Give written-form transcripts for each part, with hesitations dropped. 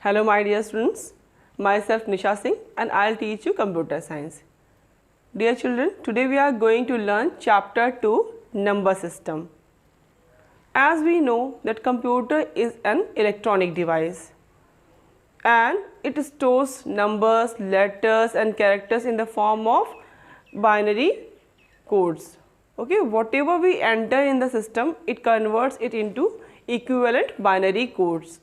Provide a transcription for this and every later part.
Hello my dear students, myself Nisha Singh and I'll teach you computer science. Dear children, today we are going to learn chapter 2 number system. As we know that computer is an electronic device and it stores numbers, letters and characters in the form of binary codes. Okay, whatever we enter in the system, it converts it into equivalent binary codes.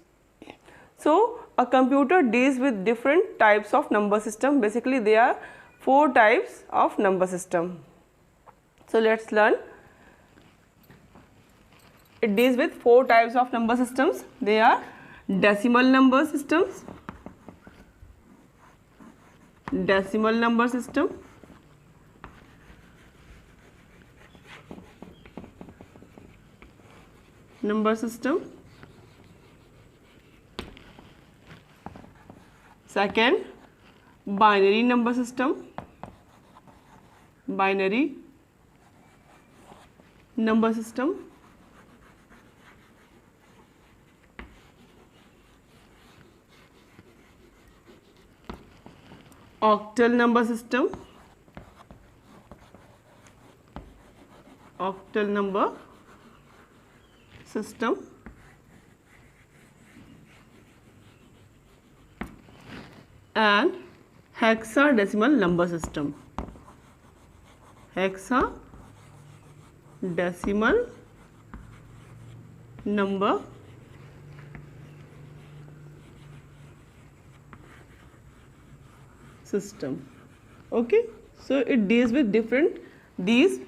So a computer deals with different types of number system. Basically there are 4 types of number system. So let's learn. It deals with 4 types of number systems. They are decimal number systems, decimal number system, number system. Second, binary number system, binary number system. Octal number system, octal number system. And hexadecimal number system, hexadecimal number system. Okay, so it deals with these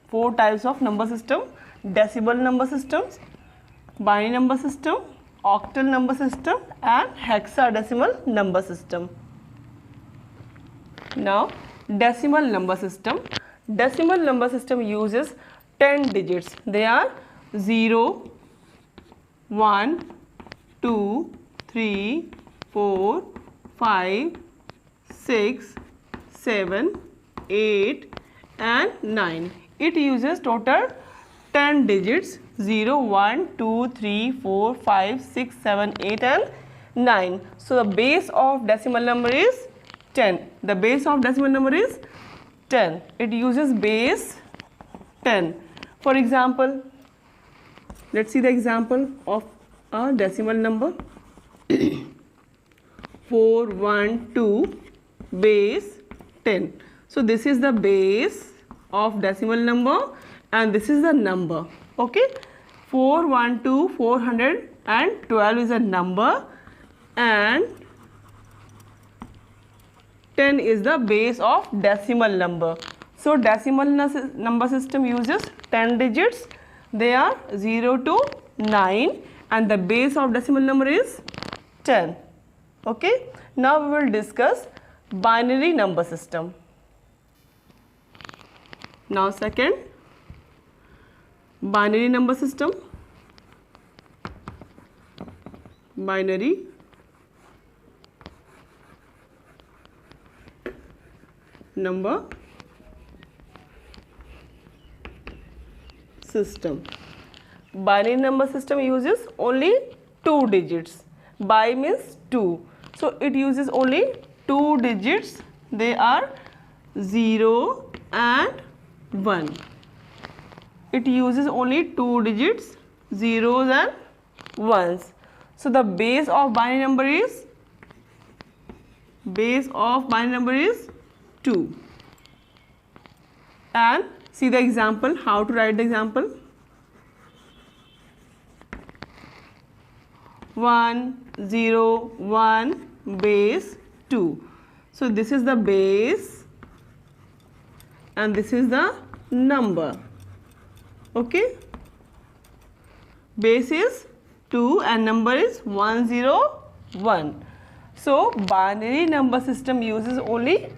4 types of number system: decimal number systems, binary number system, octal number system and hexadecimal number system. Now decimal number system. Decimal number system uses 10 digits. They are 0, 1, 2, 3, 4, 5, 6, 7, 8 and 9. It uses total 10 digits: 0, 1, 2, 3, 4, 5, 6, 7, 8 and 9. So the base of decimal number is 10. The base of decimal number is 10. It uses base 10. For example, let's see the example of a decimal number. 412 base 10. So this is the base of decimal number and this is the number. Okay, 412, 412 is a number and 10 is the base of decimal number. So decimal number system uses 10 digits. They are 0 to 9 and the base of decimal number is 10. Okay, now we will discuss binary number system. Now second, binary number system, binary number system. Binary number system uses only 2 digits. Bi means 2. So it uses only 2 digits. They are 0 and 1. It uses only 2 digits, zeros and ones. So the base of binary number is 2. And see the example, how to write the example. 1, 0, 1 base 2. So this is the base and this is the number. Okay, base is 2 and number is 101. So binary number system uses only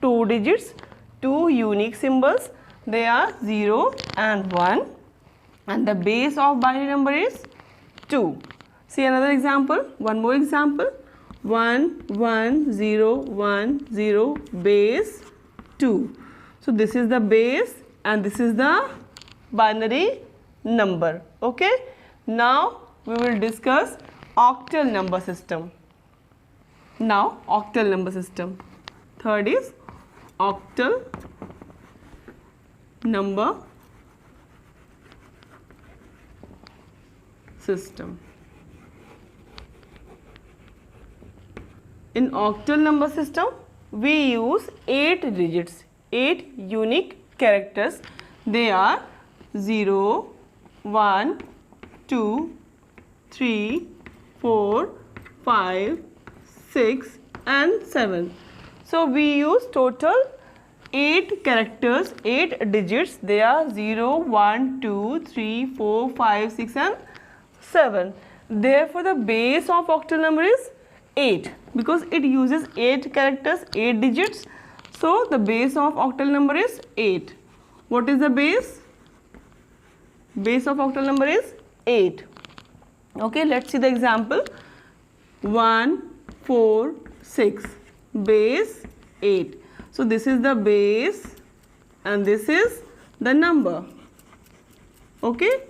2 digits, 2 unique symbols. They are 0 and 1 and the base of binary number is 2. See another example, one more example. 1, 1, 0, 1, 0 base 2. So this is the base and this is the binary number. Okay, now we will discuss octal number system. Now octal number system. Third is octal number system. In octal number system, we use 8 digits, 8 unique characters. They are 0, 1, 2, 3, 4, 5, 6 and 7. So we use total 8 characters, 8 digits. They are 0, 1, 2, 3, 4, 5, 6 and 7. Therefore the base of octal number is 8 because it uses 8 characters, 8 digits. So the base of octal number is 8. What is the base? Base of octal number is 8. Okay, let's see the example. 1, 4, 6. Base 8. So this is the base and this is the number. Okay.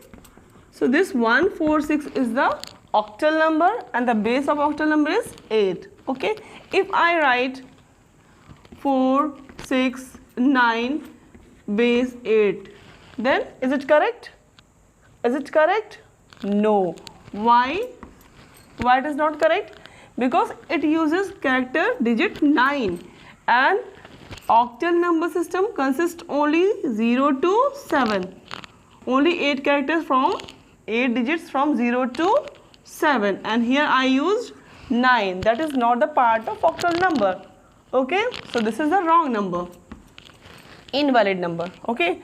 So this 146 is the octal number and the base of octal number is 8. Okay. If I write 4, 6, 9, base 8, then is it correct? Is it correct? No. Why? Why it is not correct? Because it uses character digit 9 and octal number system consists only 0 to 7. Only 8 characters from 8 digits from 0 to 7 and here I used 9. That is not the part of octal number. Okay, so this is the wrong number, invalid number. Okay,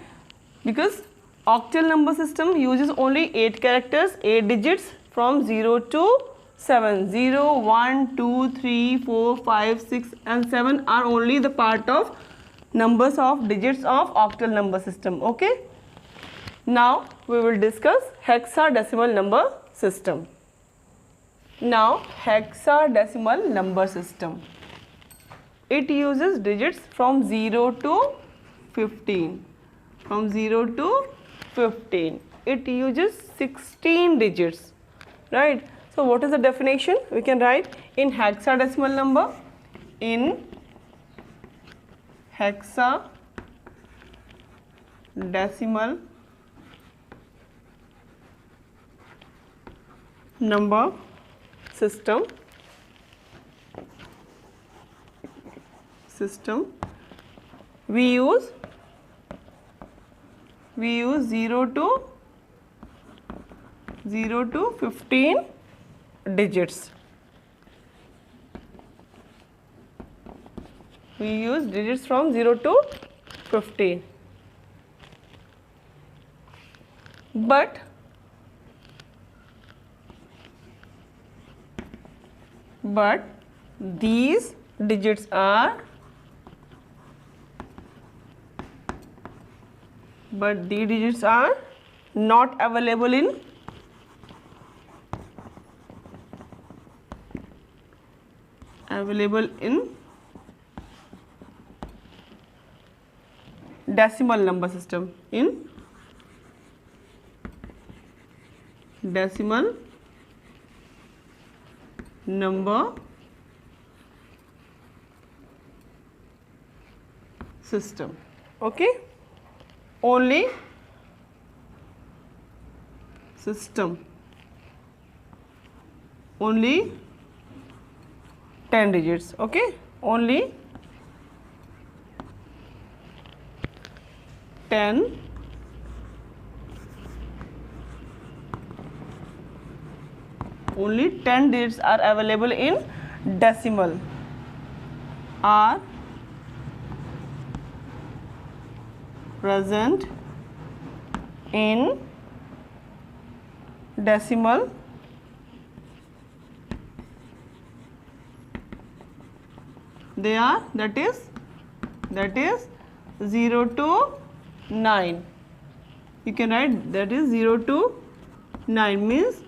because octal number system uses only 8 characters, 8 digits from 0 to 7. 0, 1, 2, 3, 4, 5, 6 and 7 are only the part of numbers of digits of octal number system. Okay. Now we will discuss hexadecimal number system. Now hexadecimal number system. It uses digits from 0 to 15. From 0 to 15. It uses 16 digits. Right. So what is the definition? We can write in hexadecimal number. In hexadecimal number system we use 0 to 15 digits. We use digits from 0 to 15. But these digits are not available in decimal number system. In decimal number system. Okay, only system, only 10 digits. Okay, only 10 only 10 digits are available in decimal, are present in decimal they are that is 0 to 9. You can write that is 0 to 9 means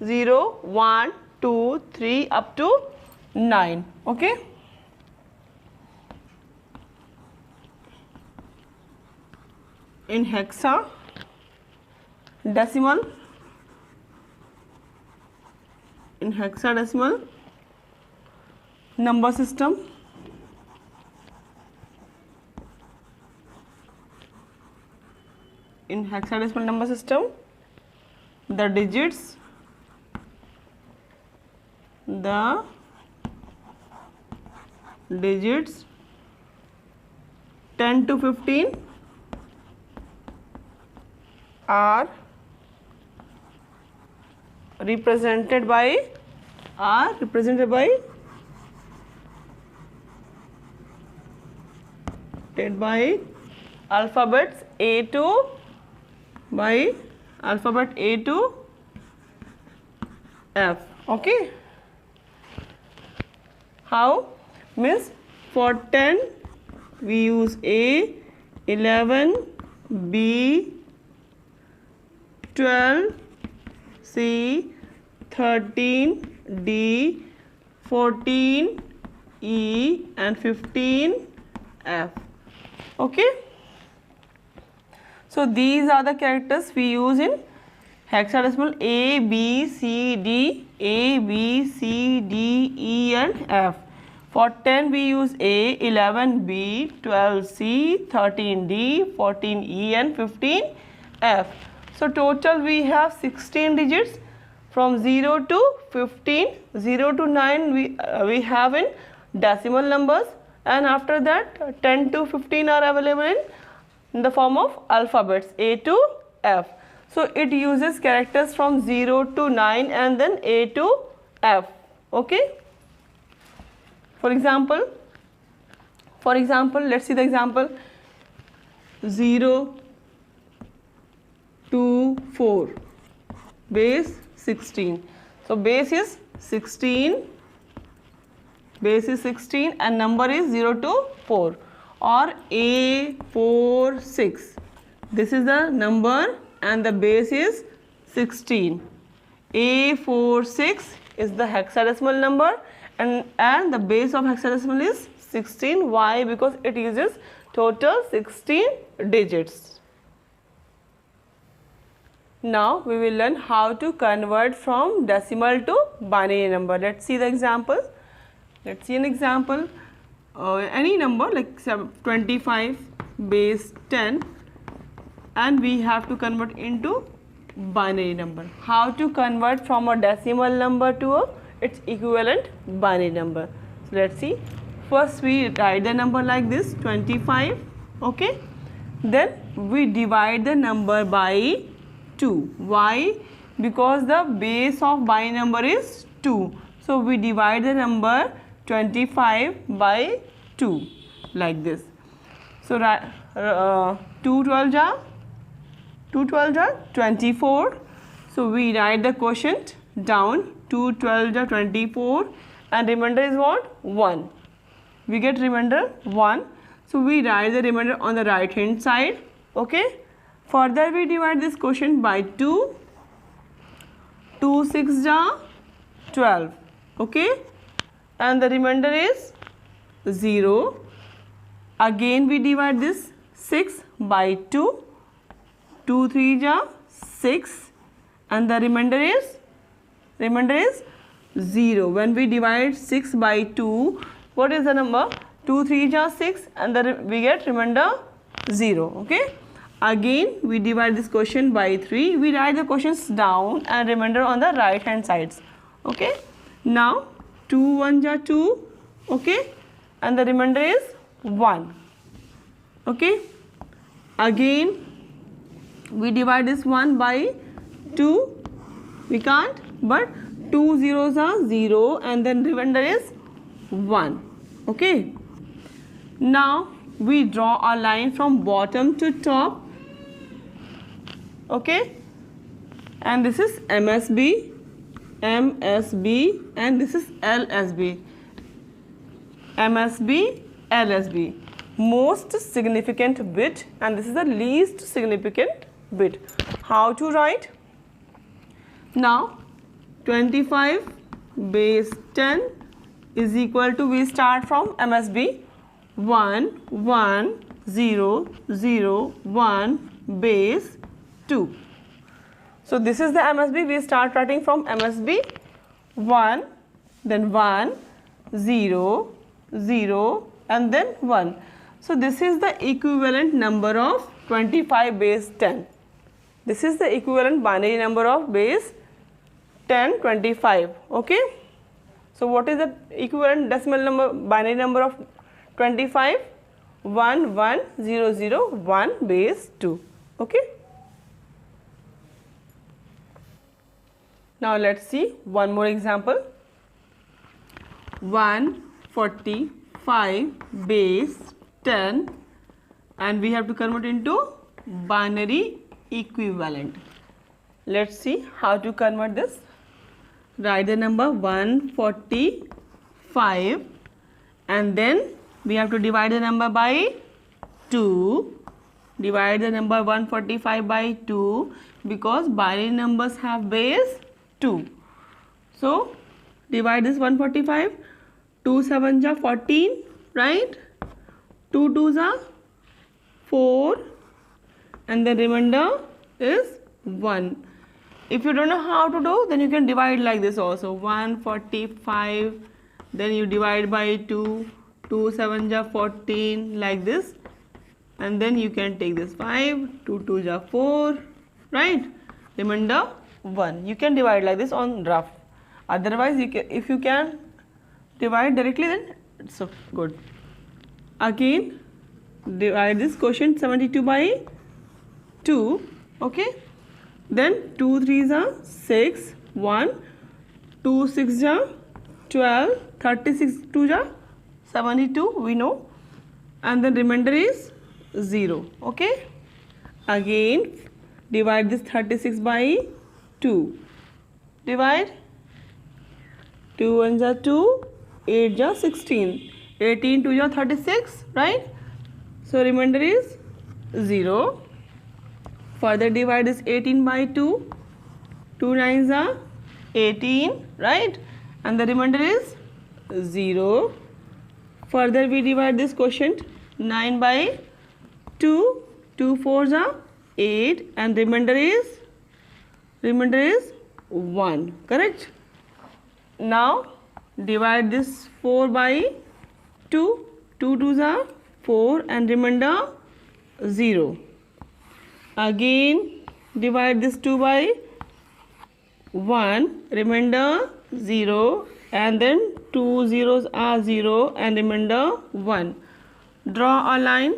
0, 1, 2, 3 up to 9. Okay. In hexadecimal in hexadecimal number system. In hexadecimal number system, the digits 10 to 15 are represented by alphabets A to F. Okay. How? Means for 10 we use A, 11, B, 12, C, 13, D, 14, E, and 15, F. Okay. So these are the characters we use in hexadecimal: A, B, C, D, A, B, C, D, E, and F. For 10 we use A, 11, B, 12, C, 13, D, 14, E, and 15, F. So total we have 16 digits from 0 to 15. 0 to 9 we have in decimal numbers, and after that 10 to 15 are available in the form of alphabets A to F. So it uses characters from 0 to 9 and then A to F. Okay. For example, let's see the example: 0 to 4, base 16. So base is 16 and number is 0 to 4, or A46. This is the number and the base is 16. A46 is the hexadecimal number, and the base of hexadecimal is 16. Why? Because it uses total 16 digits. Now we will learn how to convert from decimal to binary number. Let's see the example. Let's see an example. Any number like 25 base 10, and we have to convert into binary number. How to convert from a decimal number to its equivalent binary number? So let's see. First we write the number like this, 25. Okay. Then we divide the number by 2. Why? Because the base of binary number is 2. So we divide the number 25 by 2 like this. So 2 12 24. So we write the quotient down, 2 12 24, and remainder is what? 1. We get remainder 1. So we write the remainder on the right hand side. Okay. Further we divide this quotient by 2. 2 6 12. Okay. And the remainder is 0. Again we divide this 6 by 2. 2 3 6, and the remainder is 0. When we divide 6 by 2, what is the number? 2 3 6, and we get remainder 0. Okay. Again we divide this quotient by 3. We write the quotients down and remainder on the right hand sides. Okay. Now 2 1 2. Okay. And the remainder is 1. Okay. Again we divide this 1 by 2. We can't, but 2 zeros are 0, and then remainder is 1. Okay. Now we draw a line from bottom to top. Okay. And this is MSB, and this is LSB. MSB, LSB. Most significant bit, and this is the least significant bit. How to write? Now 25 base 10 is equal to, we start from MSB, 1 1 0 0 1 base 2. So this is the MSB. We start writing from MSB 1, then 1, 0, 0, and then 1. So this is the equivalent number of 25 base 10. This is the equivalent binary number of base 10, 25. Okay. So what is the equivalent decimal number, binary number of 25? 1, 1, 0, 0, 1 base 2. Okay. Now let's see one more example. 145 base 10, and we have to convert into binary equivalent. Let's see how to convert this. Write the number 145 and then we have to divide the number by 2. Divide the number 145 by 2 because binary numbers have base 2. So divide this 145. 2 7s are 14, right? 2 2s are 4, and the remainder is 1. If you don't know how to do, then you can divide like this also. 145, then you divide by 2. 2 7s are 14, like this, and then you can take this 5. 2 2s are 4, right? Remainder 1. You can divide like this on rough. Otherwise, if you can divide directly, then it's so good. Again, divide this quotient 72 by 2. Okay. Then 2 3s are 6, 1, 2 6s are 12, 36 2s are 72, we know, and then remainder is 0. Okay. Again, divide this 36 by 2. Divide. 2 1s are 2, 8 are 16, 18 2 are 36, right? So remainder is 0. Further divide this 18 by 2. 2 9s are 18, right? And the remainder is 0. Further we divide this quotient 9 by 2. 2 4s are 8, and remainder is 1. Correct? Now divide this 4 by 2. 2 2s are 4, and remainder 0. Again divide this 2 by 1, remainder 0, and then 2 zeros are 0 and remainder 1. Draw a line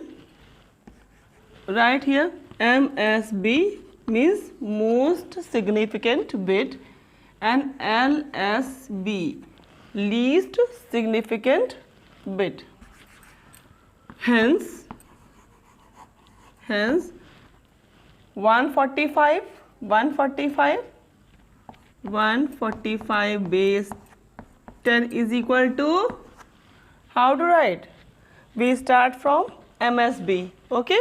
right here. MSB means most significant bit, and LSB least significant bit. Hence 145 base 10 is equal to, how to write? We start from MSB, okay?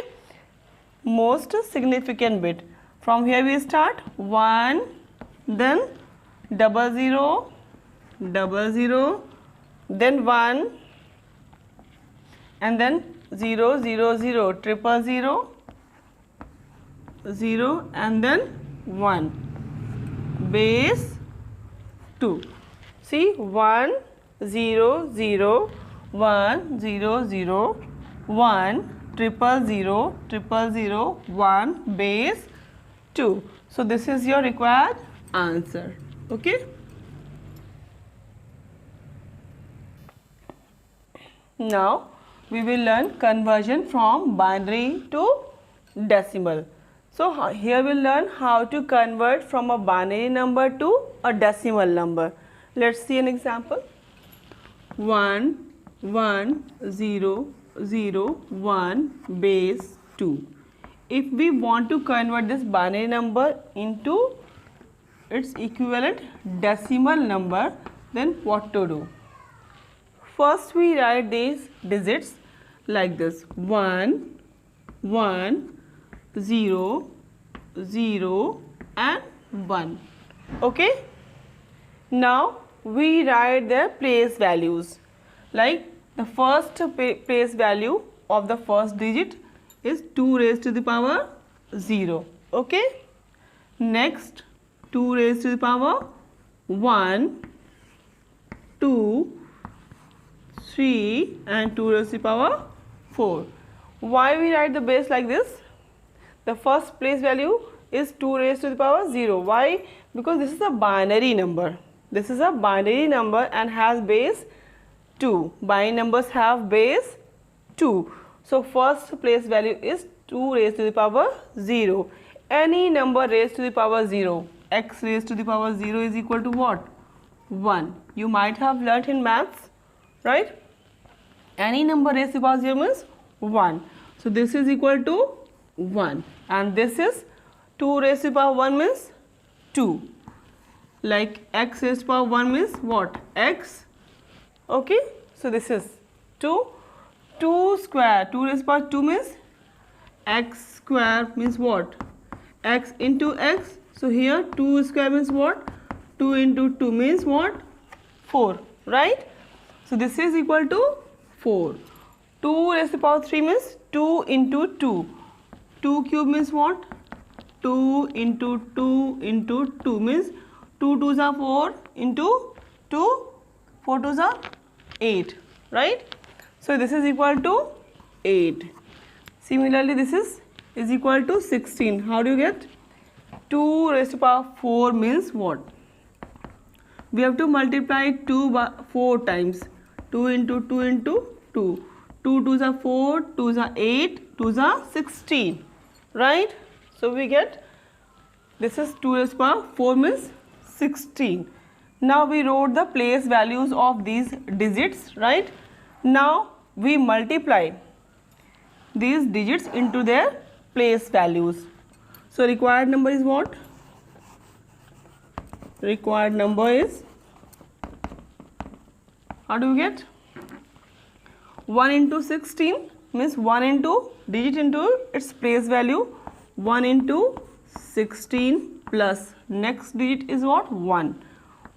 Most significant bit. From here we start 1, then 00, 00, then 1, and then 0, 0, 0, 000, 0, and then 1. Base 2. See, 1, 0, 0, 1, 0, 0, 1, 0, 0, 0, 1, base 2. So this is your required answer. Okay. Now we will learn conversion from binary to decimal. So here we'll learn how to convert from a binary number to a decimal number. Let's see an example. 1, 1, 0, 0, 1 base 2. If we want to convert this binary number into its equivalent decimal number, then what to do? First we write these digits like this: 1, 1, 0, 0, and 1. Okay. Now we write their place values. Like the first place value of the first digit is 2 raised to the power 0. Okay. Next 2 raised to the power 1, 2, 3 and 2 raised to the power 4. Why we write the base like this? The first place value is 2 raised to the power 0. Why? Because this is a binary number. This is a binary number and has base 2. Binary numbers have base 2. So first place value is 2 raised to the power 0. Any number raised to the power 0, x raised to the power 0 is equal to what? 1. You might have learnt in maths, right? Any number raised to the power 0 means 1. So this is equal to 1 and this is 2 raised to the power 1 means 2. Like x raised to the power 1 means what? X. Okay. So this is 2. 2 square. 2 raised to the power 2 means x square means what? X into x. So here 2 square means what? 2 into 2 means what? 4. Right? So this is equal to 4. 2 raised to the power 3 means 2 into 2. 2 cube means what? 2 into 2 into 2 means 2 2s are 4 into 2, 4 2s are 8. Right? So this is equal to 8. Similarly, this is equal to 16. How do you get? 2 raised to the power 4 means what? We have to multiply 2 by 4 times. 2 into 2 into 2. 2 2s are 4, 2s are 8, 2s are 16. Right? So we get, this is 2 raised to the power 4 means 16. Now we wrote the place values of these digits, right? Now we multiply these digits into their place values. So required number is what? Required number is, how do you get? 1 into 16 means 1 into digit into its place value. 1 into 16 plus next digit is what? 1.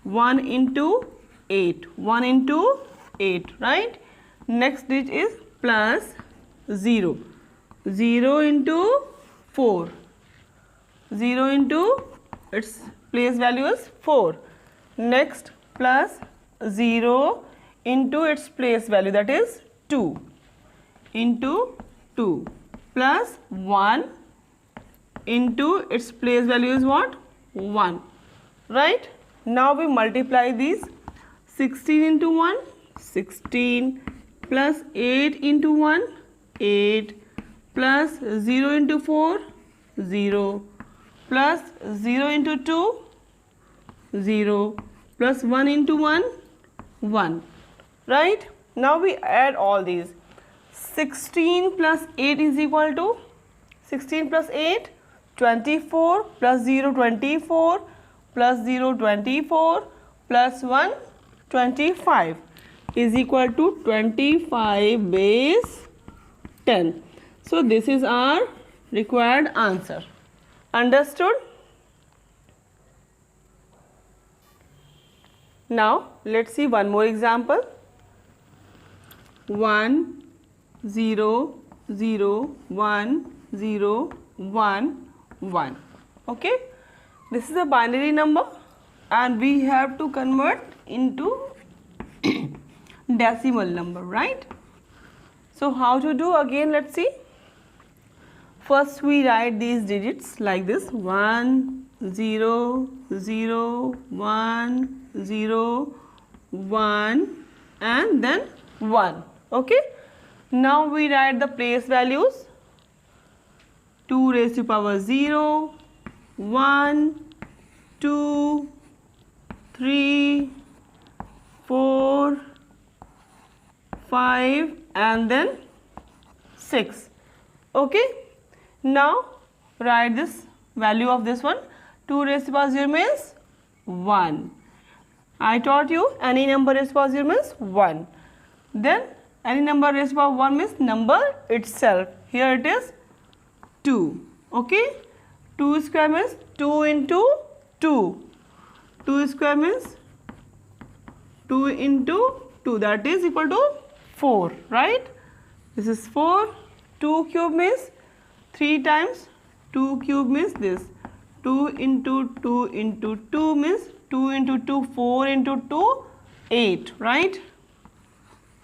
1 into 8. 1 into 8, right? Next digit is plus 0. 0 into 4. 0 into its place value is 4. Next plus 0 into its place value, that is 2 into 2 plus 1 into its place value is what? 1. Right? Now we multiply these. 16 into 1, 16 plus 8 into 1, 8 plus 0 into 4, 0 plus 0 into 2, 0 plus 1 into 1, 1. Right? Now we add all these. 16 plus 8 is equal to 16 plus 8, 24 plus 0, 24 plus 0, 24 plus 1, 25 is equal to 25 base 10. So this is our required answer. Understood? Now let's see one more example. 1 0 0 1 0 1 1. Okay, this is a binary number and we have to convert into decimal number, right? So how to do? Again, let's see. First we write these digits like this: 1 0 0 1 0 1 and then 1. Okay, now we write the place values. 2 raised to power 0, 1, 2, 3, 4, 5 and then 6. Okay, now write this value of this one. 2 raised to power 0 means 1. I taught you any number raised to power 0 means 1. Then any number raised to power 1 means number itself. Here it is 2. Okay, 2 square means 2 into 2. 2 square means 2 into 2, that is equal to 4, right? This is 4. 2 cube means 3 times 2 cube means this. 2 into 2 into 2 means 2 into 2, 4 into 2, 8, right?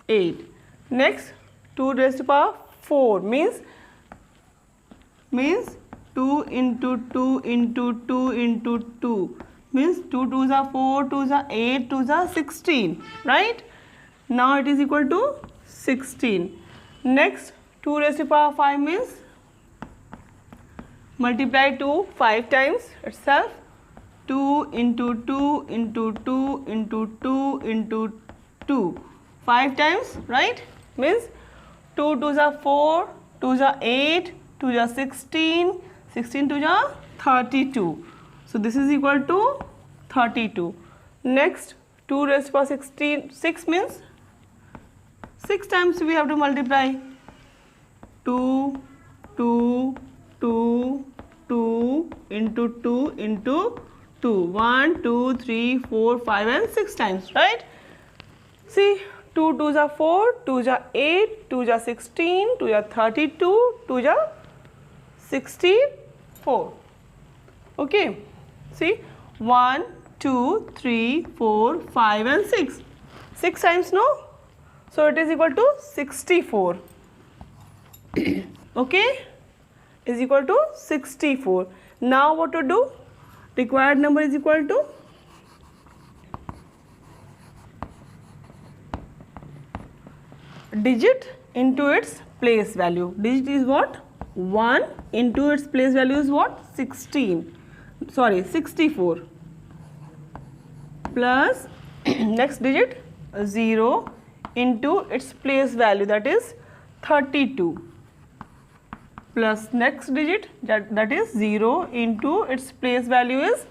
8. Next, 2 raised to power 4 means 2 into 2 into 2 into 2 means 2 2s are 4, 2s are 8, 2s are 16, right? Now it is equal to 16. Next, 2 raised to power 5 means multiply 2 5 times itself. 2 into 2 into 2 into 2 into 2 5 times, right? Means 2 2s are 4, 2s are 8, 2s are 16, 16 2s are 32. So this is equal to 32. Next, 2 raised to power 6 means 6 times we have to multiply. 2, 2, 2, 2 into 2 into 2. 1, 2, 3, 4, 5 and 6 times, right? See, 2 2s are 4, 2s are 8, 2s are 16, 2s are 32, 2s are 64. Okay. See, 1, 2, 3, 4, 5 and 6. 6 times, no? So it is equal to 64. Okay, is equal to 64. Now what to do? Required number is equal to digit into its place value. Digit is what? 1 into its place value is what? 64 plus next digit 0 into its place value, that is 32, plus next digit that is 0 into its place value is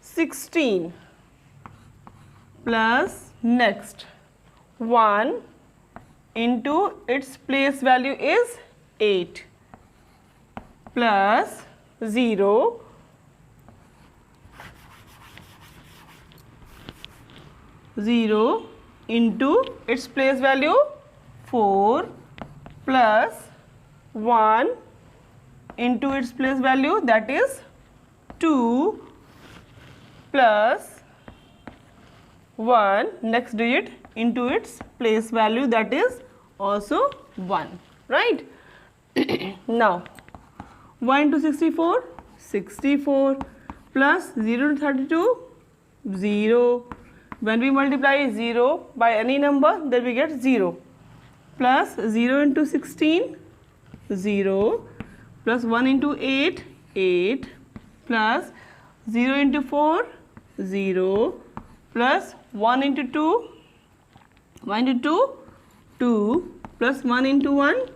16, plus next 1 into its place value is 8, plus 0 into its place value 4, plus 1 into its place value, that is 2, plus 1 next digit into its place value, that is also 1, right? Now 1 into 64, 64, plus 0 to 32, 0. When we multiply 0 by any number, then we get 0, plus 0 into 16, 0, plus 1 into 8, 8, plus 0 into 4, 0, plus 1 into 2, 1 into 2, 2, plus 1 into 1,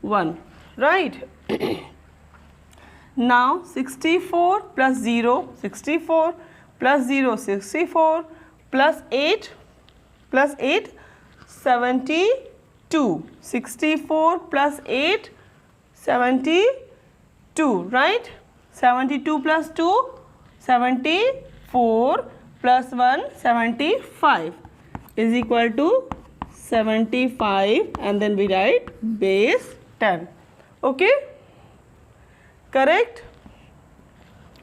1, right? Now 64 plus 0, 64, plus 0, 64, plus 8, 72, 64 plus 8, 72, right? 72 plus 2, 74, plus 1, 75 is equal to 75, and then we write base 10. Okay? Correct?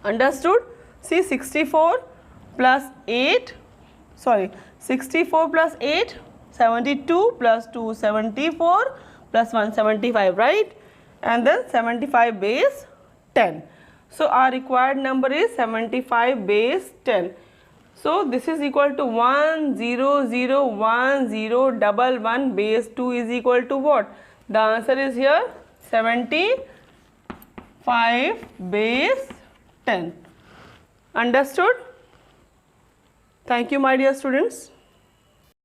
Understood? See, 64 plus 8, 64 plus 8, 72, plus 2, 74, plus 1, 75, right? And then 75 base 10. So our required number is 75 base 10. So this is equal to 1 0 0 1 0 1 1 base 2 is equal to what? The answer is here 75 base 10. Understood? Thank you, my dear students.